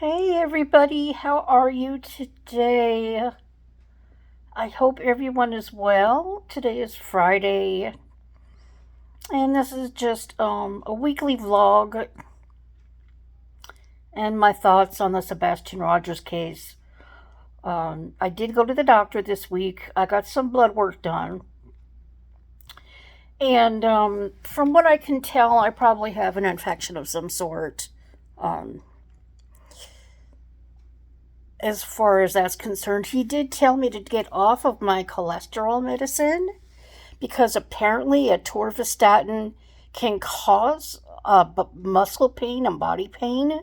Hey everybody, how are you today? I hope everyone is well. Today is Friday, and this is just a weekly vlog and my thoughts on the Sebastian Rogers case. I did go to the doctor this week. I got some blood work done, and from what I can tell, I probably have an infection of some sort. Um, as far as that's concerned, he did tell me to get off of my cholesterol medicine because apparently a torvastatin can cause muscle pain and body pain.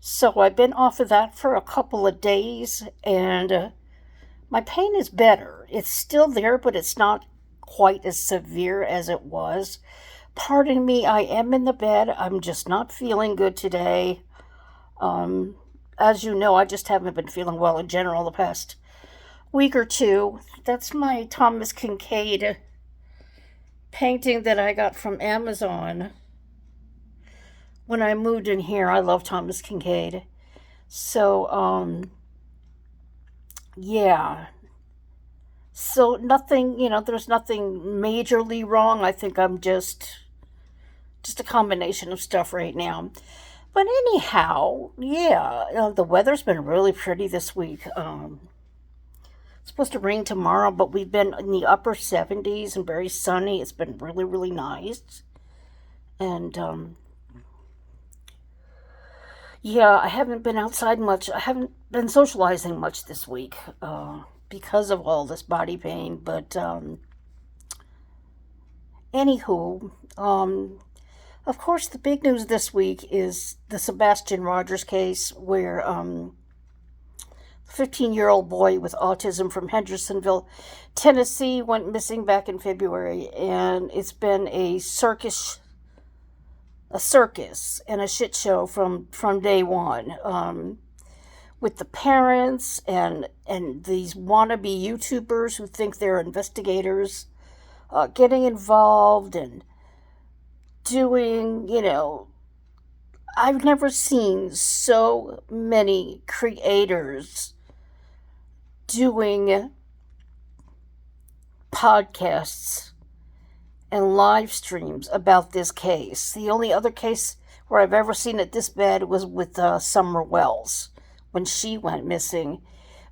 So I've been off of that for a couple of days, and my pain is better. It's still there, but it's not quite as severe as it was. Pardon me, I am in the bed. I'm just not feeling good today. Um, as you know, I just haven't been feeling well in general the past week or two. That's my Thomas Kincaid painting that I got from Amazon when I moved in here. I love Thomas Kincaid. So, yeah. So nothing, there's nothing majorly wrong. I think I'm just a combination of stuff right now. But anyhow, yeah, the weather's been really pretty this week. It's supposed to rain tomorrow, but we've been in the upper 70s and very sunny. It's been really, really nice. And yeah, I haven't been outside much. I haven't been socializing much this week because of all this body pain. But anywho, of course, the big news this week is the Sebastian Rogers case, where 15-year-old boy with autism from Hendersonville, Tennessee, went missing back in February, and it's been a circus and a shit show from day one. With the parents and these wannabe YouTubers who think they're investigators getting involved and doing, I've never seen so many creators doing podcasts and live streams about this case. The only other case where I've ever seen it this bad was with Summer Wells when she went missing.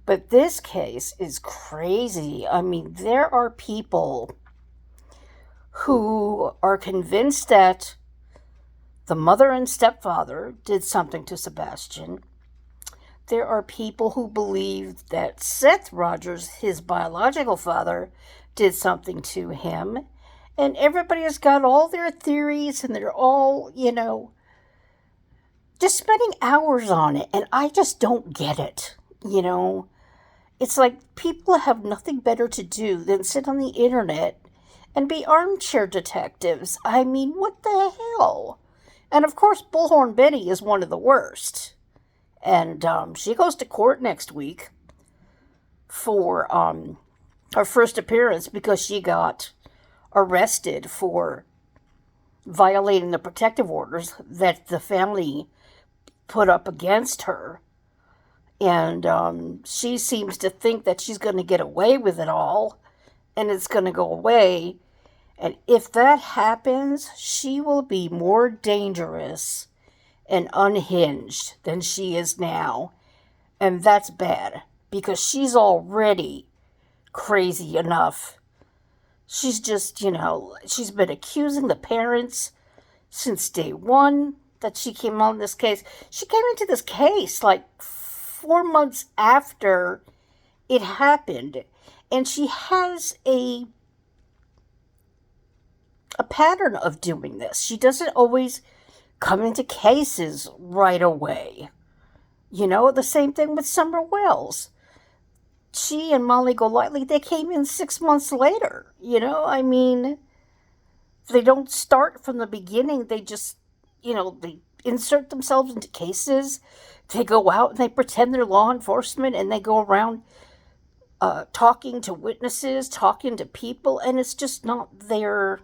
But this case is crazy. I mean, there are people who are convinced that the mother and stepfather did something to Sebastian. There are people who believe that Seth Rogers, his biological father, did something to him. And everybody has got all their theories, and they're all, just spending hours on it. And I just don't get it, It's like people have nothing better to do than sit on the internet and be armchair detectives. I mean, what the hell? And of course, Bullhorn Betty is one of the worst. And she goes to court next week for her first appearance because she got arrested for violating the protective orders that the family put up against her. And she seems to think that she's going to get away with it all and it's going to go away. And if that happens, she will be more dangerous and unhinged than she is now. And that's bad because she's already crazy enough. She's just, she's been accusing the parents since day one that she came on this case. She came into this case like 4 months after it happened. And she has a pattern of doing this. She doesn't always come into cases right away. The same thing with Summer Wells. She and Molly Golightly, they came in 6 months later. I mean, they don't start from the beginning. They just, they insert themselves into cases. They go out and they pretend they're law enforcement and they go around talking to witnesses, talking to people, and it's just not their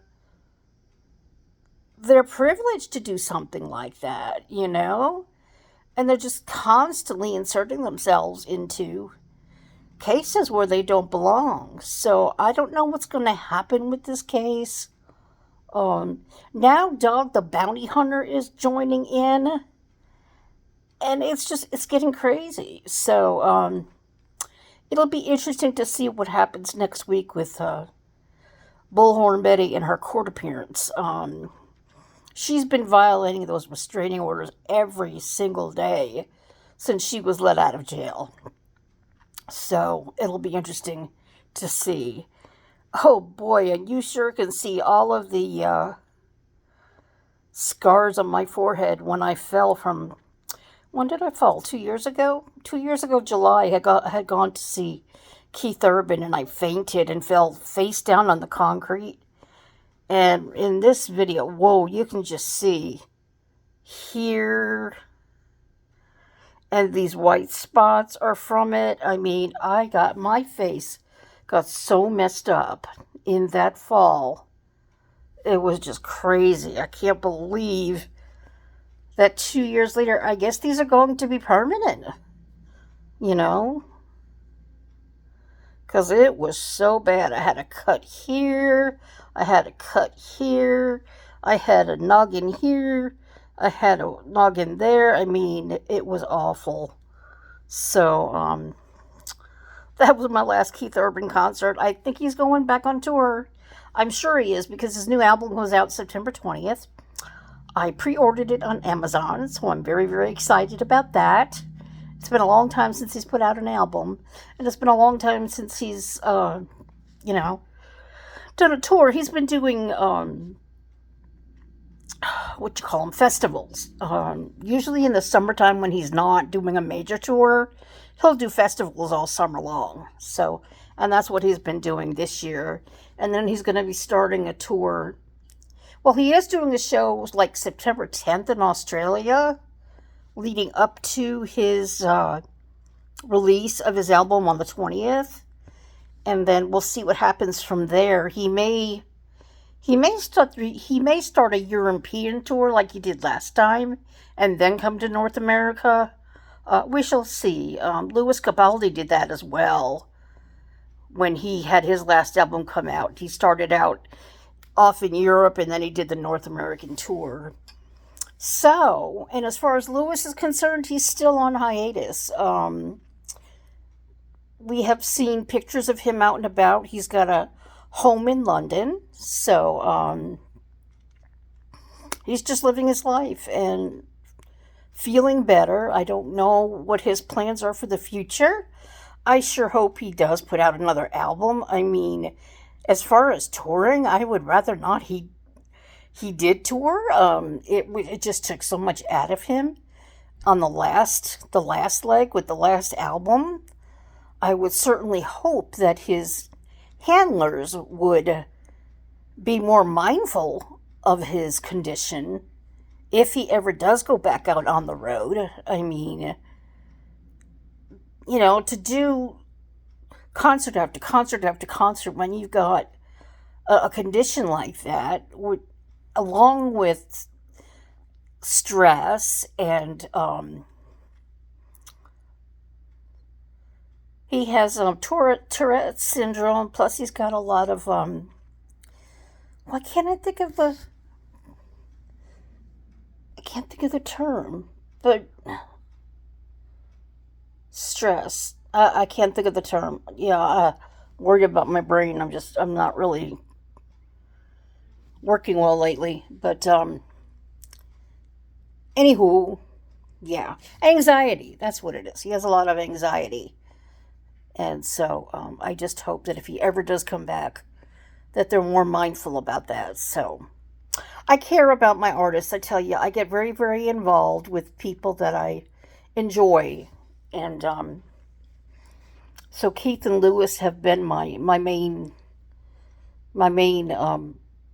privilege to do something like that, And they're just constantly inserting themselves into cases where they don't belong. So I don't know what's going to happen with this case. Now Dog the Bounty Hunter is joining in, and it's getting crazy. So it'll be interesting to see what happens next week with Bullhorn Betty and her court appearance. She's been violating those restraining orders every single day since she was let out of jail. So it'll be interesting to see. Oh boy, and you sure can see all of the scars on my forehead when I fell from... When did I fall? 2 years ago? 2 years ago, July, I had gone to see Keith Urban, and I fainted and fell face down on the concrete. And in this video, whoa, you can just see here, and these white spots are from it. I mean, my face got so messed up in that fall. It was just crazy. I can't believe that 2 years later, I guess these are going to be permanent, you know? Because it was so bad. I had a cut here, I had a cut here, I had a noggin here, I had a noggin there. I mean, it was awful. So, that was my last Keith Urban concert. I think he's going back on tour. I'm sure he is, because his new album goes out September 20th. I pre-ordered it on Amazon, so I'm very, very excited about that. It's been a long time since he's put out an album, and it's been a long time since he's, done a tour. He's been doing, festivals. Usually in the summertime when he's not doing a major tour, he'll do festivals all summer long. So, and that's what he's been doing this year. And then he's going to be starting a tour. Well, he is doing a show like September 10th in Australia, leading up to his release of his album on the 20th. And then we'll see what happens from there. He may start a European tour like he did last time, and then come to North America. We shall see. Louis Capaldi did that as well. When he had his last album come out, he started out off in Europe, and then he did the North American tour. So, and as far as Louis is concerned, he's still on hiatus. We have seen pictures of him out and about. He's got a home in London, so he's just living his life and feeling better. I don't know what his plans are for the future. I sure hope he does put out another album. I mean, as far as touring, I would rather not. He did tour. It just took so much out of him on the last leg with the last album. I would certainly hope that his handlers would be more mindful of his condition if he ever does go back out on the road. I mean, to do concert after concert after concert when you've got a condition like that, along with stress and he has Tourette syndrome, plus he's got a lot of I can't think of the term, but stress. I can't think of the term. Yeah, worried about my brain. I'm not really working well lately. But anywho, yeah, anxiety. That's what it is. He has a lot of anxiety, and so I just hope that if he ever does come back, that they're more mindful about that. So I care about my artists. I tell you, I get very, very involved with people that I enjoy, and so Keith and Louis have been my main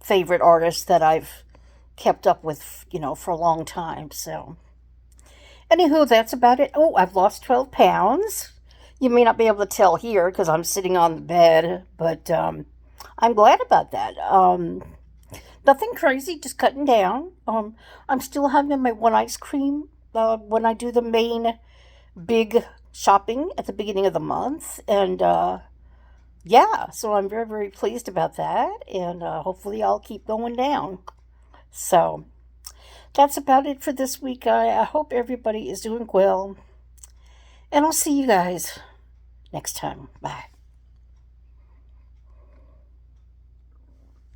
favorite artists that I've kept up with, for a long time. So, anywho, that's about it. Oh, I've lost 12 pounds. You may not be able to tell here because I'm sitting on the bed, but I'm glad about that. Nothing crazy, just cutting down. I'm still having my one ice cream when I do the main big shopping at the beginning of the month. And yeah, so I'm very, very pleased about that. And hopefully I'll keep going down. So that's about it for this week. I hope everybody is doing well. And I'll see you guys next time. Bye.